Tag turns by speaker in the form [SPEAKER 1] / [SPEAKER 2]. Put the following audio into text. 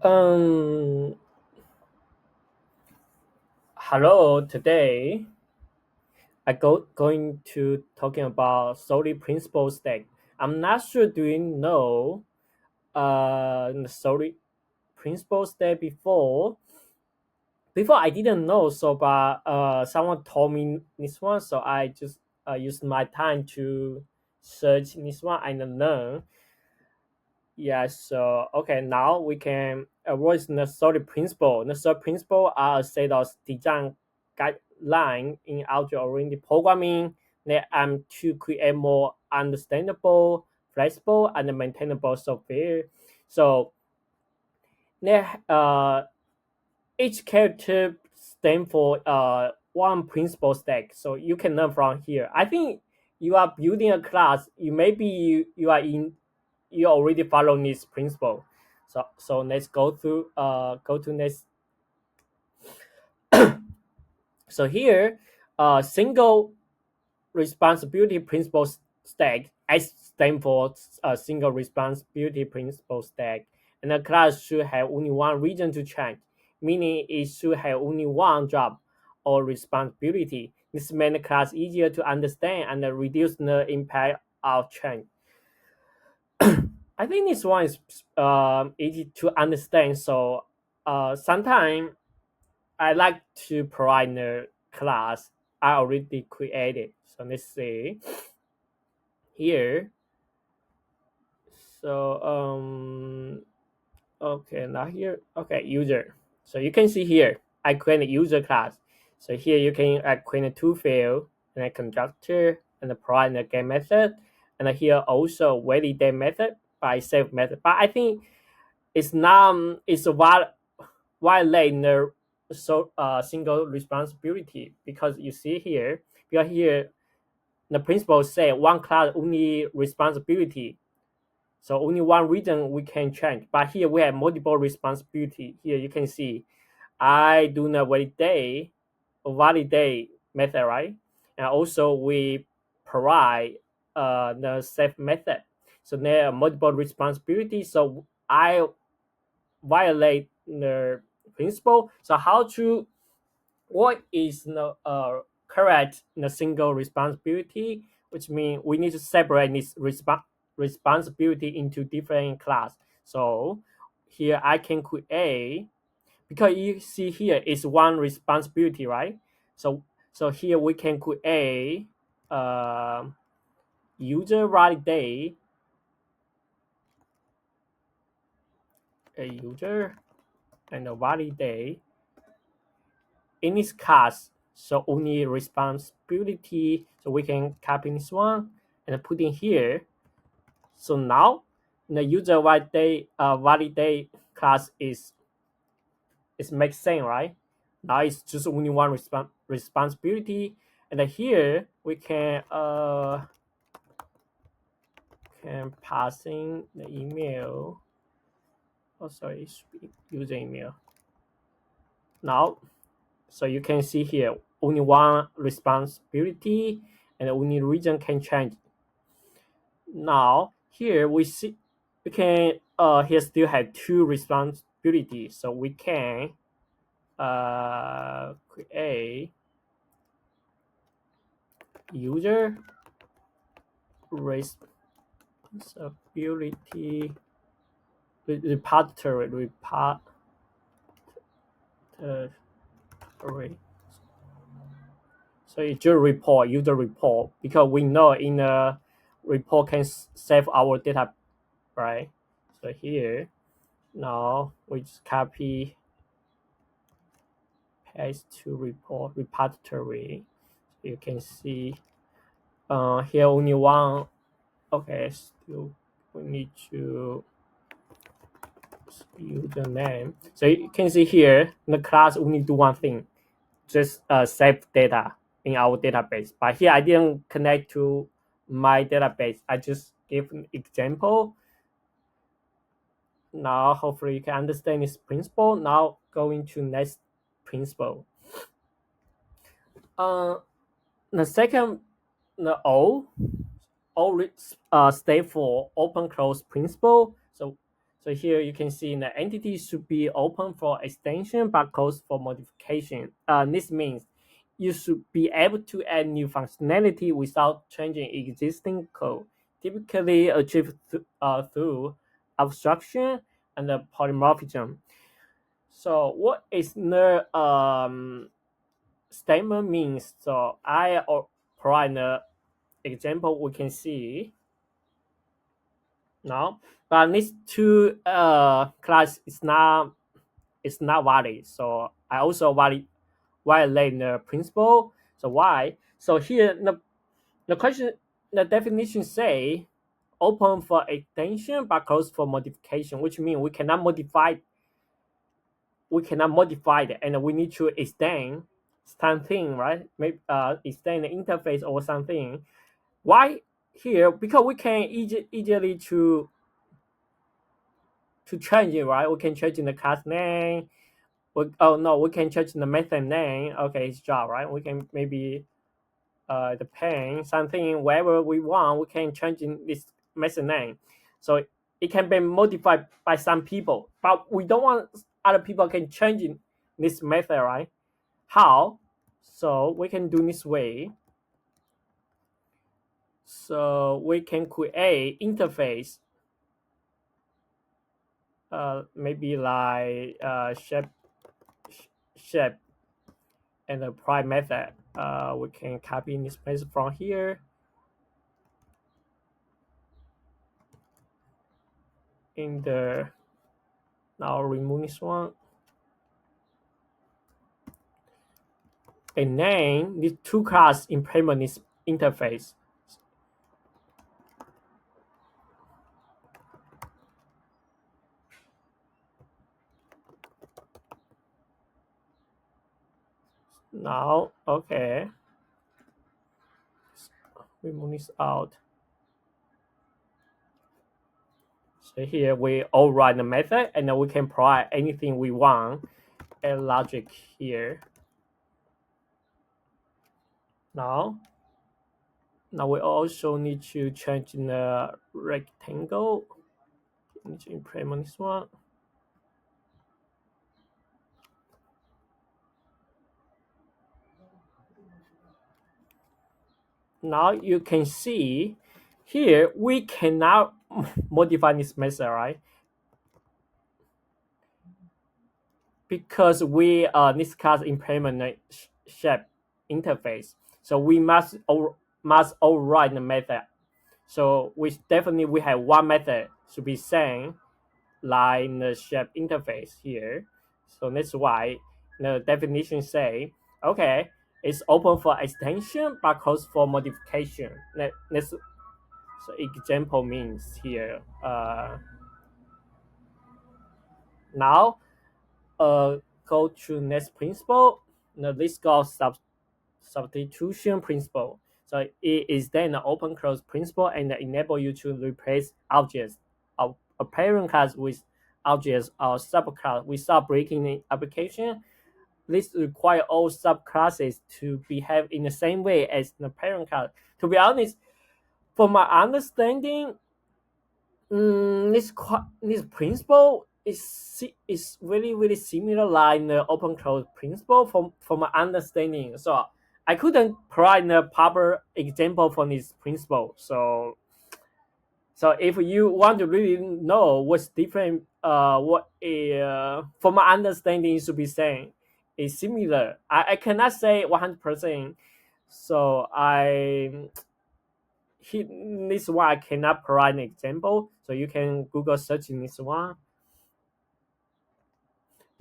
[SPEAKER 1] Um, Hello. Today going to talking about solid principal stack. I'm not sure. Do you know the solid principal stack before? Before I didn't know. So, but someone told me this one, so I just used my time to search this one and learn. Yeah, so okay, now we can what is the solid principle? The solid principle are a set of design guidelines in object-oriented programming that to create more understandable, flexible, and maintainable software. So that each character stand for one principal stack. So you can learn from here. I think you are building a class. You are in you already follow this principle. So let's go to next. So here, single responsibility principle stack. S stand for a single responsibility principle stack, and the class should have only one region to change, meaning it should have only one job or responsibility. This makes the class easier to understand and reduce the impact of change. I think this one is easy to understand. So sometimes I like to provide the class I already created. So let's see here. So okay, now here, okay, user. So you can see here I create a user class. So here you can create a two field and a constructor and a provide a get method, and here also validate method by save method. But I think it's not it's a violate the single responsibility, because you see here, because here the principle say one class only responsibility, so only one region we can change. But here we have multiple responsibility. Here you can see I do not validate method, right? And also we provide the save method. So there are multiple responsibilities. So I violate the principle. So how to what is the correct the single responsibility, which means we need to separate this responsibility into different class. So here I can create, because you see here is one responsibility, right? So here we can create uh, user validate a user and a validate in this class. So only responsibility. So we can copy this one and put in here. So now the user validate class is makes sense, right? Now it's just only one responsibility, and here we can passing the email. Oh, sorry, user email. Now, so you can see here only one responsibility, and only region can change. Now here we see we can here still have two responsibilities, so we can create user responsibility repository. So it's just report user report, because we know in a report can save our data, right? So here now we just copy paste to report repository. You can see here only one. Okay, still we need to use the name. So you can see here the class only do one thing, just save data in our database. But here I didn't connect to my database. I just give an example. Now hopefully you can understand this principle. Now going to next principle. Uh, the second, the O stand for open close principle. So here you can see the entity should be open for extension but closed for modification. This means you should be able to add new functionality without changing existing code, typically achieved through abstraction and polymorphism. So what is the statement means? So I provide an example we can see now, but these two class is not valid. So I also violate the principle. So why? So here the question, the definition say open for extension but closed for modification, which means we cannot modify it, and we need to extend something, right? Maybe extend the interface or something. Why here? Because we can easily to change it, right? We can change in the class name. Oh no, we can change the method name. Okay, it's job, right? We can maybe the pen something wherever we want. We can change in this method name, so it can be modified by some people, but we don't want other people can change in this method, right? How? So we can do this way. So we can create interface, maybe like shape and apply method. We can copy this method from here in the, now remove this one, and name these two class implement this interface. Now, okay, remove this out. So here we override the method, and then we can provide anything we want and logic here. Now we also need to change the rectangle. Need to implement this one. Now you can see here we cannot modify this method, right? Because we this class implement a shape interface, so we must override the method. So we have one method should be same like the shape interface here. So that's why the definition say, okay, it's open for extension but closed for modification. That's so example means here. Now go to next principle. The list of substitution principle. So it is then an open close principle and enable you to replace objects of a parent class with objects or subclass without breaking the application. This require all subclasses to behave in the same way as the parent class. To be honest, from my understanding, this principle is really similar like the open close principle from my understanding. So I couldn't provide a proper example for this principle. So if you want to really know what's different, from my understanding should be saying is similar. I cannot say 100%. So this one I cannot provide an example. So you can Google search in this one.